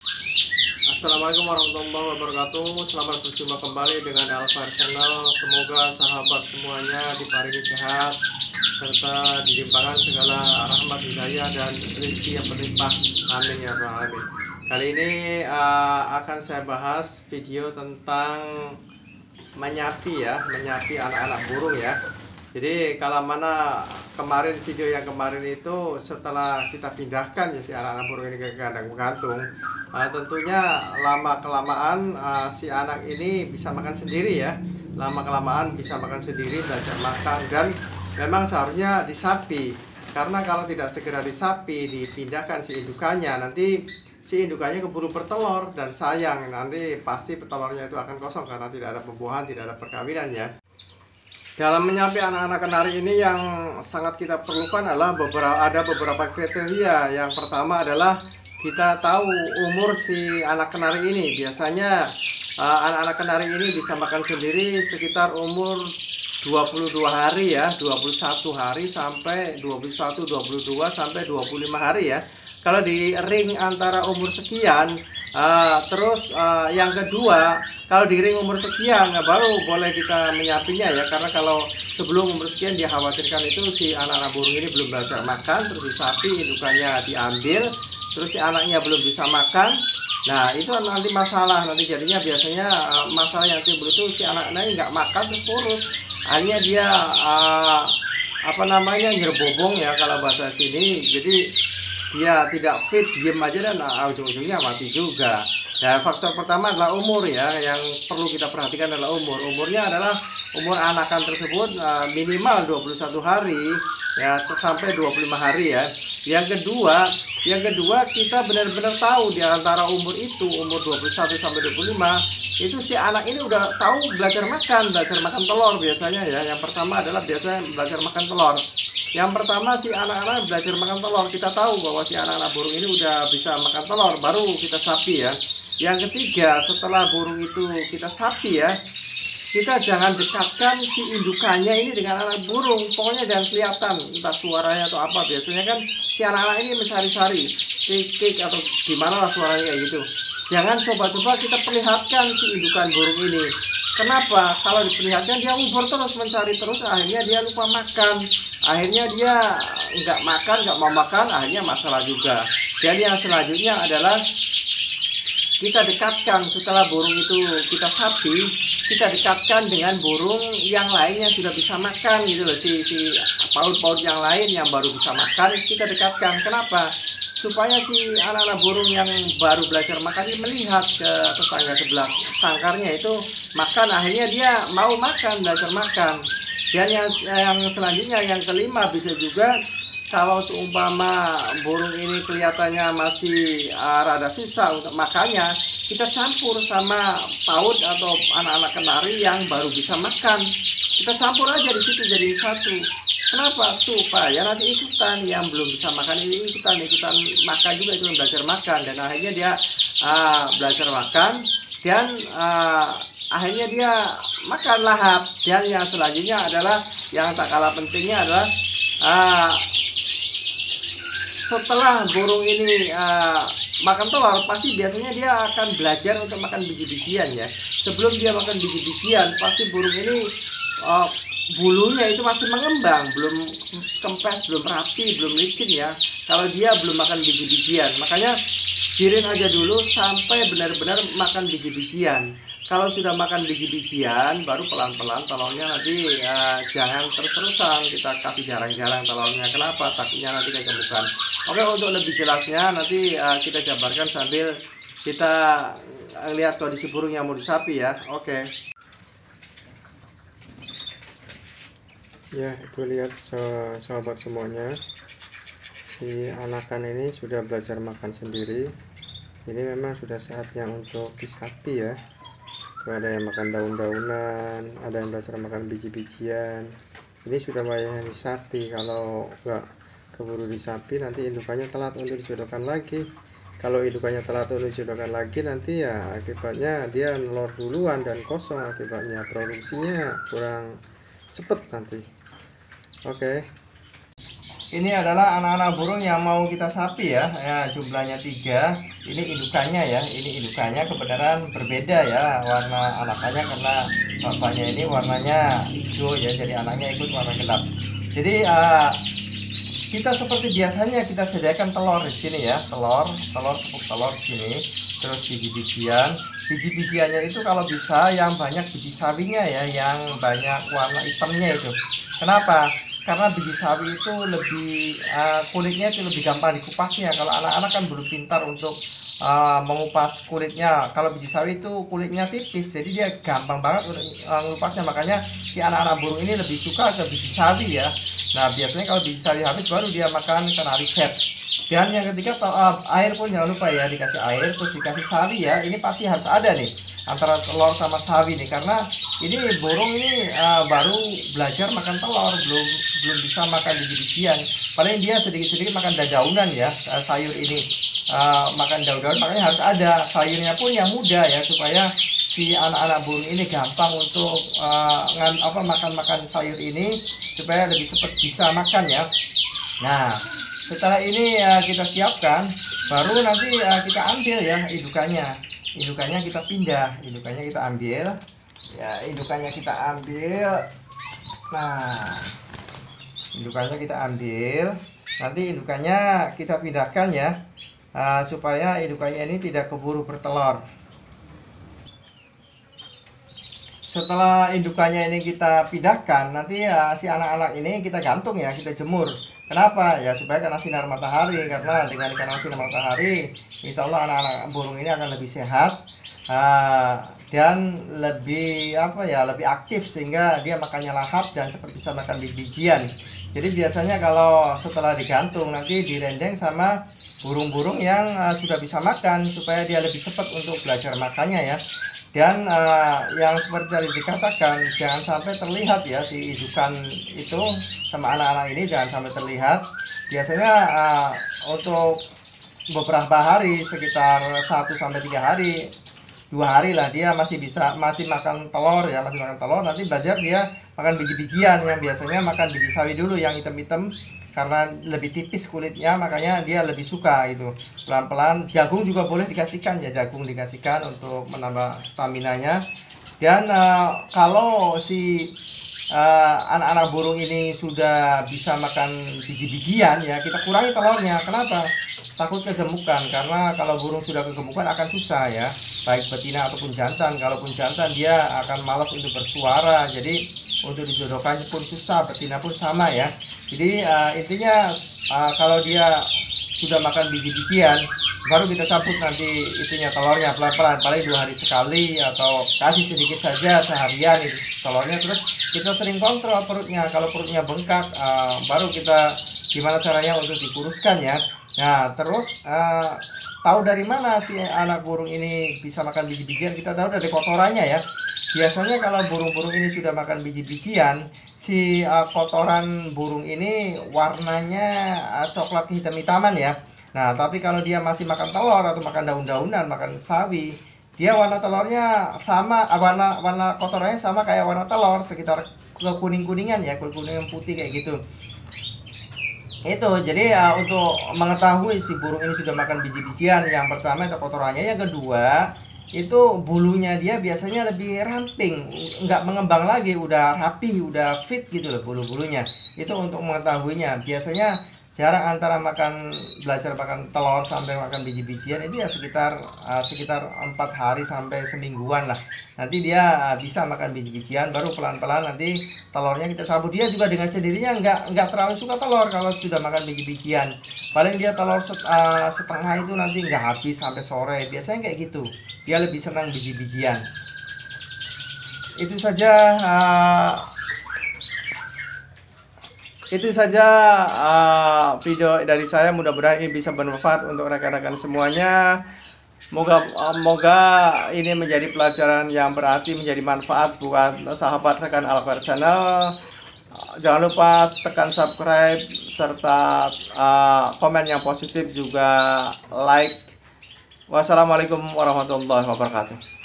Assalamualaikum warahmatullahi wabarakatuh. Selamat berjumpa kembali dengan Alfar Channel. Semoga sahabat semuanya diparingi sehat serta dilimpahkan segala rahmat, hidayah dan rezeki yang berlimpah. Amin ya rabbal alamin. Kali ini akan saya bahas video tentang menyapi anak-anak burung ya. Jadi kalau mana kemarin video yang kemarin itu setelah kita pindahkan ya si anak-anak burung ini ke kandang gantung, tentunya lama kelamaan si anak ini bisa makan sendiri ya. Lama kelamaan bisa makan sendiri, belajar makan, dan memang seharusnya disapi. Karena kalau tidak segera disapi, dipindahkan si indukannya, nanti si indukannya keburu bertelur dan sayang, nanti pasti telurnya itu akan kosong karena tidak ada pembuahan, tidak ada perkawinan ya. Dalam menyapi anak-anak kenari ini yang sangat kita perlukan adalah ada beberapa kriteria. Yang pertama adalah kita tahu umur si anak kenari ini. Biasanya anak-anak kenari ini bisa makan sendiri sekitar umur 22 hari ya, 21 hari sampai 21, 22 sampai 25 hari ya. Kalau di ring antara umur sekian, yang kedua, kalau di ring umur sekian baru boleh kita menyapinya ya, karena kalau sebelum umur sekian dia khawatirkan itu si anak-anak burung ini belum belajar makan, terus disapi, indukannya diambil, terus si anaknya belum bisa makan. Nah itu nanti masalah, nanti jadinya biasanya masalah yang timbul itu si anak-anaknya nggak makan terus kurus, akhirnya dia nyerbobong ya kalau bahasa sini. Jadi dia tidak fit, diem aja dan ujung-ujungnya mati juga. Dan faktor pertama adalah umur ya, yang perlu kita perhatikan adalah umur. Umurnya adalah umur anakan tersebut minimal 21 hari ya sampai 25 hari ya. Yang kedua kita benar-benar tahu di antara umur itu, umur 21 sampai 25 itu si anak ini udah tahu belajar makan telur biasanya ya. Yang pertama adalah biasanya belajar makan telur. Yang pertama si anak-anak belajar makan telur, kita tahu bahwa si anak-anak burung ini udah bisa makan telur, baru kita sapi ya. Yang ketiga, setelah burung itu kita sapi ya, kita jangan dekatkan si indukannya ini dengan anak burung. Pokoknya jangan kelihatan entah suaranya atau apa. Biasanya kan si anak-anak ini mencari-cari kik atau gimana lah suaranya kayak gitu. Jangan coba-coba kita perlihatkan si indukan burung ini. Kenapa? Kalau diperlihatkan dia ngubur terus, mencari terus, akhirnya dia lupa makan. Akhirnya dia nggak makan, nggak mau makan, akhirnya masalah juga. Dan yang selanjutnya adalah kita dekatkan setelah burung itu kita sapi, kita dekatkan dengan burung yang lain yang sudah bisa makan gitu loh. Si paut-paut yang lain yang baru bisa makan kita dekatkan. Kenapa? Supaya si anak-anak burung yang baru belajar makan ini melihat ke tetangga sebelah sangkarnya itu makan, akhirnya dia mau makan, belajar makan. Dan yang selanjutnya, yang kelima, bisa juga kalau seumpama burung ini kelihatannya masih rada susah untuk makannya, kita campur sama paut atau anak-anak kenari yang baru bisa makan. Kita campur aja di situ jadi satu. Kenapa? Supaya nanti ikutan, yang belum bisa makan ini ikutan makan juga, itu belajar makan, dan akhirnya dia belajar makan, dan akhirnya dia makan lahap. Dan yang selanjutnya adalah yang tak kalah pentingnya adalah setelah burung ini makan telur, pasti biasanya dia akan belajar untuk makan biji-bijian ya. Sebelum dia makan biji-bijian, pasti burung ini bulunya itu masih mengembang, belum kempes, belum rapi, belum licin ya. Kalau dia belum makan biji-bijian, makanya biarin aja dulu sampai benar-benar makan biji-bijian. Kalau sudah makan biji-bijian, baru pelan-pelan telurnya nanti jangan terus-terusan kita kasih jarang-jarang telurnya. Kenapa? Takutnya nanti kegemukan. Oke, untuk lebih jelasnya nanti kita jabarkan sambil kita lihat kondisi burung yang mau disapi ya. Oke. Ya, itu lihat sahabat semuanya, si anakan ini sudah belajar makan sendiri. Ini memang sudah saatnya untuk disapi ya. Ada yang makan daun-daunan, ada yang belajar makan biji-bijian. Ini sudah banyak yang disapi. Kalau nggak keburu disapi, nanti indukannya telat untuk dijodohkan lagi. Kalau indukannya telat untuk dijodohkan lagi, nanti ya akibatnya dia nelor duluan dan kosong, akibatnya produksinya kurang cepet nanti. Oke. ini adalah anak-anak burung yang mau kita sapi ya. Ya, jumlahnya 3. Ini indukannya ya. Ini indukannya kebenaran berbeda ya warna anakannya, karena bapaknya ini warnanya hijau ya, jadi anaknya ikut warna gelap. Jadi kita seperti biasanya kita sediakan telur di sini ya, telur di sini, terus biji-bijian. Biji-bijiannya itu kalau bisa yang banyak biji sawinya ya, yang banyak warna hitamnya itu. Kenapa? Karena biji sawi itu lebih kulitnya itu lebih gampang dikupasnya. Kalau anak-anak kan belum pintar untuk mengupas kulitnya. Kalau biji sawi itu kulitnya tipis, jadi dia gampang banget untuk ngupasnya. Makanya si anak-anak burung ini lebih suka ke biji sawi ya. Nah, biasanya kalau biji sawi habis baru dia makan kena riset. Dan yang ketiga, air pun jangan lupa ya, dikasih air terus dikasih sawi ya. Ini pasti harus ada nih antara telur sama sawi nih, karena ini burung ini baru belajar makan telur, belum bisa makan biji-bijian. Paling dia sedikit-sedikit makan dadaunan ya, sayur ini makan daun-daun. Makanya harus ada sayurnya pun yang muda ya, supaya si anak-anak burung ini gampang untuk makan sayur ini, supaya lebih cepat bisa makan ya. Nah, setelah ini kita siapkan, baru nanti kita ambil ya indukannya. Indukannya kita pindah, indukannya kita ambil. Ya, indukannya kita ambil. Nah, indukannya kita ambil. Nanti indukannya kita pindahkan ya, supaya indukannya ini tidak keburu bertelur. Setelah indukannya ini kita pindahkan, nanti si anak-anak ini kita gantung ya, kita jemur. Kenapa? Ya supaya kena sinar matahari, karena dengan kena sinar matahari, insya Allah anak-anak burung ini akan lebih sehat dan lebih lebih aktif, sehingga dia makannya lahap dan cepat bisa makan biji-bijian. Jadi biasanya kalau setelah digantung nanti direndeng sama burung-burung yang sudah bisa makan, supaya dia lebih cepat untuk belajar makannya ya. Dan yang seperti tadi dikatakan, jangan sampai terlihat ya si indukan itu sama anak-anak ini, jangan sampai terlihat. Biasanya untuk beberapa hari, sekitar 1-3 hari, 2 hari lah, dia masih makan telur ya, masih makan telur. Nanti belajar dia makan biji-bijian, yang biasanya makan biji sawi dulu yang hitam-hitam, karena lebih tipis kulitnya, makanya dia lebih suka itu. Pelan-pelan jagung juga boleh dikasihkan ya, jagung dikasihkan untuk menambah staminanya. Dan kalau si anak-anak burung ini sudah bisa makan biji-bijian ya, kita kurangi telurnya. Kenapa? Takut kegemukan, karena kalau burung sudah kegemukan akan susah ya, baik betina ataupun jantan. Kalaupun jantan dia akan malas untuk bersuara, jadi untuk dijodohkan pun susah, betina pun sama ya. Jadi intinya kalau dia sudah makan biji-bijian, baru kita cabut nanti itunya, telurnya pelan-pelan, paling 2 hari sekali, atau kasih sedikit saja seharian itu telurnya. Terus kita sering kontrol perutnya, kalau perutnya bengkak baru kita gimana caranya untuk dikuruskan ya. Nah, terus tahu dari mana si anak burung ini bisa makan biji-bijian? Kita tahu dari kotorannya ya. Biasanya kalau burung-burung ini sudah makan biji-bijian, si kotoran burung ini warnanya coklat hitam-hitaman ya. Nah, tapi kalau dia masih makan telur atau makan daun-daunan, makan sawi, dia warna telurnya sama, warna kotorannya sama kayak warna telur, sekitar kuning-kuningan ya, kuning-kuningan putih kayak gitu. Itu jadi untuk mengetahui si burung ini sudah makan biji-bijian, yang pertama itu kotorannya, yang kedua itu bulunya dia biasanya lebih ramping, nggak mengembang lagi, udah rapi, udah fit gitu loh bulu-bulunya. Itu untuk mengetahuinya. Biasanya jarak antara belajar makan telur sampai makan biji-bijian itu ya sekitar 4 hari sampai semingguan lah. Nanti dia bisa makan biji-bijian, baru pelan-pelan nanti telurnya kita cabut. Dia juga dengan sendirinya nggak terlalu suka telur kalau sudah makan biji-bijian. Paling dia telur setengah itu nanti nggak habis sampai sore, biasanya kayak gitu. Dia lebih senang biji-bijian. Itu saja video dari saya. Mudah-mudahan ini bisa bermanfaat untuk rekan-rekan semuanya. Moga ini menjadi pelajaran yang berarti, menjadi manfaat buat sahabat rekan Al-Akbar Channel. Jangan lupa tekan subscribe serta komen yang positif, juga like. Wassalamualaikum warahmatullahi wabarakatuh.